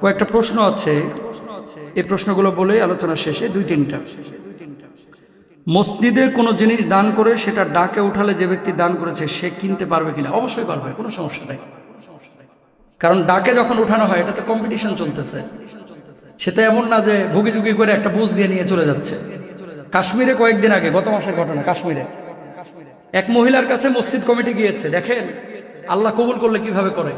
কয়েকটা প্রশ্ন আছে, এই প্রশ্নগুলো বলে আলোচনা শেষে দুই তিনটা। মসজিদে কোনো জিনিস দান করে সেটা ডাকে উঠালে যে ব্যক্তি দান করেছে সে কিনতে পারবে কিনা? অবশ্যই পারবে, কোনো সমস্যা নেই। কারণ ডাকে যখন উঠানো হয় এটা তো কম্পিটিশন চলতেছে, সেটা এমন না যে ভুগিঝুগি করে একটা বুঝ দিয়ে নিয়ে চলে যাচ্ছে। কাশ্মীরে কয়েকদিন আগে, গত মাসের ঘটনা, কাশ্মীরে এক মহিলার কাছে মসজিদ কমিটি গিয়েছে। দেখেন আল্লাহ কবুল করলে কিভাবে করে।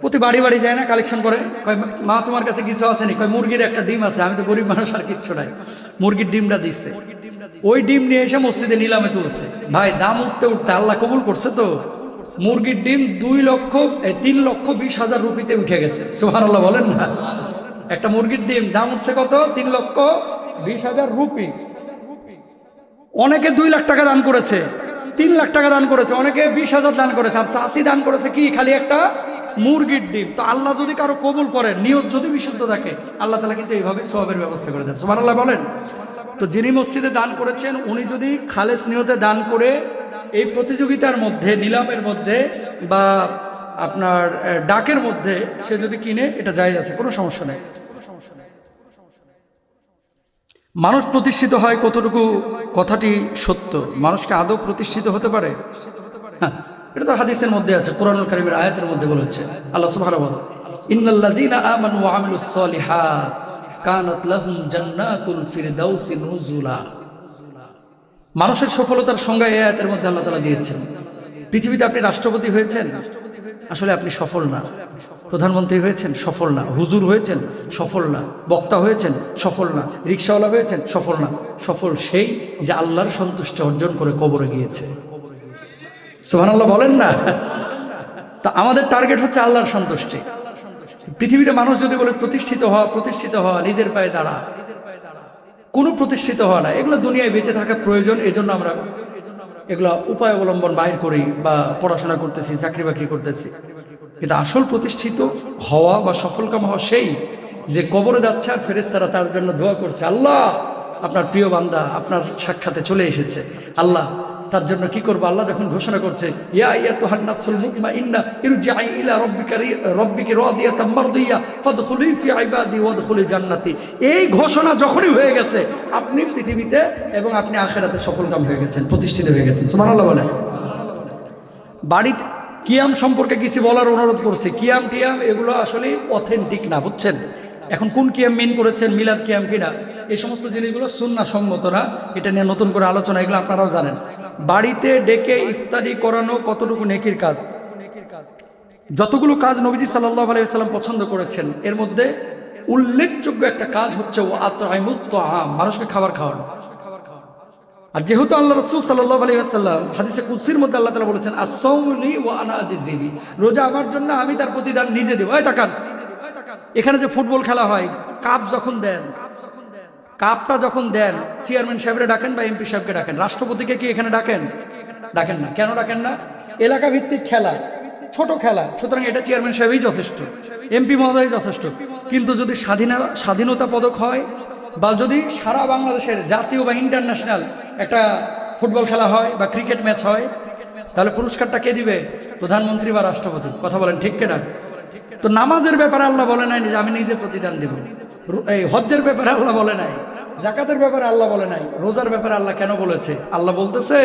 প্রতি বাড়ি বাড়ি যায় না, কালেকশন করে, কয় মা তোমার কাছে কিছু আসেনি? কয় মুরগির একটা ডিম আছে, আমি তো গরিব মানুষ আর কিচ্ছু নাই। মুরগির ডিমটা দিচ্ছে, ওই ডিম নিয়ে এসে মসজিদে নিলামে তুলছে। ভাই দাম উঠতে উঠতে আল্লাহ কবুল করছে তো মুরগির ডিম 3,20,000 রুপিতে উঠে গেছে। সুবহানাল্লাহ বলেন না? একটা মুরগির ডিম দাম উঠছে কত? 3,20,000 রুপি। অনেকে 2 লাখ টাকা দান করেছে, 3 লাখ টাকা দান করেছে, অনেকে 20,000 দান করেছে, আর চাষি দান করেছে কি? খালি একটা মুরগির ডিম। তো আল্লাহ যদি কারো কবুল করে, নিয়ত যদি বিশুদ্ধ থাকে, আল্লাহ তাআলা কিন্তু এইভাবে সওয়াবের ব্যবস্থা করে দেন। সুবহানাল্লাহ বলেন। তো যিনি মসজিদে দান করেছেন উনি যদি খালেস নিয়তে দান করে এই প্রতিযোগিতার মধ্যে, নিলামের মধ্যে বা আপনার ডাকের মধ্যে সে যদি কিনে, এটা জায়েজ আছে, কোনো সমস্যা নেই। মানুষ প্রতিষ্ঠিত হয় কতটুকু কথাটি সত্য? মানুষকে আদৌ প্রতিষ্ঠিত হতে পারে? হ্যাঁ, এটা তো হাদিসের মধ্যে আছে, কুরআনুল কারীমের আয়াতের মধ্যে বলেছে। আল্লাহ সুবহানাহু ওয়া তাআলা ইন্নাল্লাযীনা আমানু ওয়া আমিলুস সলিহাত কানাত লাহুম জান্নাতুল ফিরদাউসি নুজুলা। মানুষের সফলতার সংজ্ঞা এই আয়াতের মধ্যে আল্লাহ তাআলা দিয়েছেন। পৃথিবীতে আপনি রাষ্ট্রপতি হয়েছেন, আসলে আপনি সফল না। প্রধানমন্ত্রী হয়েছেন, সফল না। হুজুর হয়েছেন, সফল না। বক্তা হয়েছেন, সফল না। রিকশাওয়ালা হয়েছেন, সফল না। সফল সেই যে আল্লাহর সন্তুষ্টি অর্জন করে কবরে গিয়েছে। সুবহানাল্লাহ বলেন না? তা আমাদের টার্গেট হচ্ছে আল্লাহর সন্তুষ্টি। পৃথিবীতে মানুষ যদি বলে প্রতিষ্ঠিত হওয়া, নিজের পায়ে দাঁড়া, কোনো প্রতিষ্ঠিত হওয়া না। এগুলো দুনিয়ায় বেঁচে থাকা প্রয়োজন, এজন্য আমরা এগুলো উপায় অবলম্বন বাইর করি বা পড়াশোনা করতেছি, চাকরি বাকরি করতেছি। কিন্তু আসল প্রতিষ্ঠিত হওয়া বা সফলকাম হওয়া সেই যে কবরে যাচ্ছে আর ফেরেশতারা তার জন্য দোয়া করছে, আল্লাহ আপনার প্রিয় বান্দা আপনার সাক্ষাতে চলে এসেছে। আল্লাহ তার জন্য কি করবো? আল্লাহ যখন ঘোষণা করছে, ইয়া আইয়াতুহান নাফসুল মুতমাইন্না ইরজিই ইলা রাব্বিকি রাদিয়াতাম মারদিয়া ফাদখুলি ফি ইবাদি ওয়াদখুলি জান্নাতি। এই ঘোষণা যখনই হয়ে গেছে, আপনি পৃথিবীতে এবং আপনি আখিরাতে সফলকাম হয়ে গেছেন, প্রতিষ্ঠিত হয়ে গেছেন। সুবহানাল্লাহ বলেন। বাড়িতে কিয়াম সম্পর্কে কিছু বলার অনুরোধ করছি। কিয়াম টিয়াম এগুলো আসলে অথেন্টিক না, বুঝছেন? এখন কোন কিয়াম মেন করেছেন, মিলাদ কিয়াম কিনা, এই সমস্ত জিনিসগুলো সুন্নাহ সম্মত না। এটা নিয়ে নতুন করে আলোচনা, এগুলো আপনারাও জানেন। বাড়িতে ডেকে ইফতারি করানো কতটুকু নেকির কাজ? যতগুলো কাজ নবীজি সাল্লাল্লাহু আলাইহি ওয়াসাল্লাম পছন্দ করেছেন, এর মধ্যে উল্লেখযোগ্য একটা কাজ হচ্ছে আত'আইমুত তাআম, মানুষকে খাবার খাওয়ানো। আর যেহেতু আল্লাহ রাসূল সাল্লাল্লাহু আলাইহি ওয়াসাল্লাম হাদিসে কুদসির মধ্যে আল্লাহ তাআলা বলেছেন, আস-সাওমু লি ওয়া আনা আজজি বি, রোজা আমার জন্য, আমি তার প্রতিদান নিজে দেব। এই তাকান, এখানে যে ফুটবল খেলা হয়, কাপ যখন দেন, কাপটা যখন দেন, চেয়ারম্যান সাহেবরে ডাকেন বা এমপি সাহেবকে ডাকেন, রাষ্ট্রপতিকে কি এখানে ডাকেন? ডাকেন না। কেন ডাকেন না? এলাকা ভিত্তিক খেলা, ছোট খেলা, সুতরাং এটা চেয়ারম্যান সাহেবই যথেষ্ট, এমপি মহোদয় যথেষ্ট। কিন্তু যদি স্বাধীনতা পদক হয় বা যদি সারা বাংলাদেশের জাতীয় বা ইন্টারন্যাশনাল একটা ফুটবল খেলা হয় বা ক্রিকেট ম্যাচ হয়, তাহলে পুরস্কারটা কে দিবে? প্রধানমন্ত্রী বা রাষ্ট্রপতি। কথা বলেন ঠিক কিনা? তো নামাজের ব্যাপারে আল্লাহ বলে নাই যে আমি নিজে প্রতিদান দেব। এই হজ্জের ব্যাপারে আল্লাহ বলে নাই, যাকাতের ব্যাপারে আল্লাহ বলে নাই। রোজার ব্যাপারে আল্লাহ কেন বলেছে? আল্লাহ বলতেছে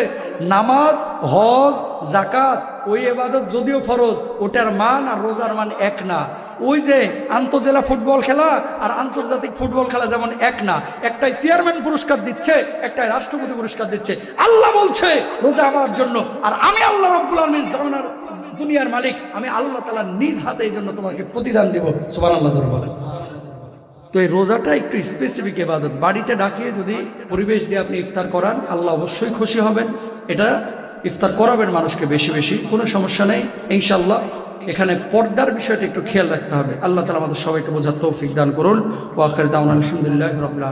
নামাজ, হজ, যাকাত ওই ইবাদত যদিও ফরজ, ওটার মান আর রোজার মান এক না। ওই যে আন্তজেলা ফুটবল খেলা আর আন্তর্জাতিক ফুটবল খেলা যেমন এক না, একটাই চেয়ারম্যান পুরস্কার দিচ্ছে, একটাই রাষ্ট্রপতি পুরস্কার দিচ্ছে। আল্লাহ বলছে রোজা আমার জন্য, আর আমি আল্লাহ রাব্বুল আলামিন জামানার দুনিয়ার মালিক, আমি আল্লাহ তাআলা নিজ হাতে এই জন্য তোমাকে প্রতিদান দেব। সুবহানাল্লাহ জোরে বলেন। তো এই রোজাটা একটু স্পেসিফিক ইবাদত। বাড়িতে ডাকিয়ে যদি পরিবেশ দিয়ে আপনি ইফতার করান, আল্লাহ অবশ্যই খুশি হবেন। এটা ইফতার করাবেন মানুষকে বেশি বেশি, কোনো সমস্যা নেই ইনশাআল্লাহ। এখানে পর্দার বিষয়টা একটু খেয়াল রাখতে হবে। আল্লাহ তাআলা আমাদের সবাইকে বোঝার তৌফিক দান করুন। ওয়া আখির দাওয়ানা আলহামদুলিল্লাহি রাব্বিল আলামিন।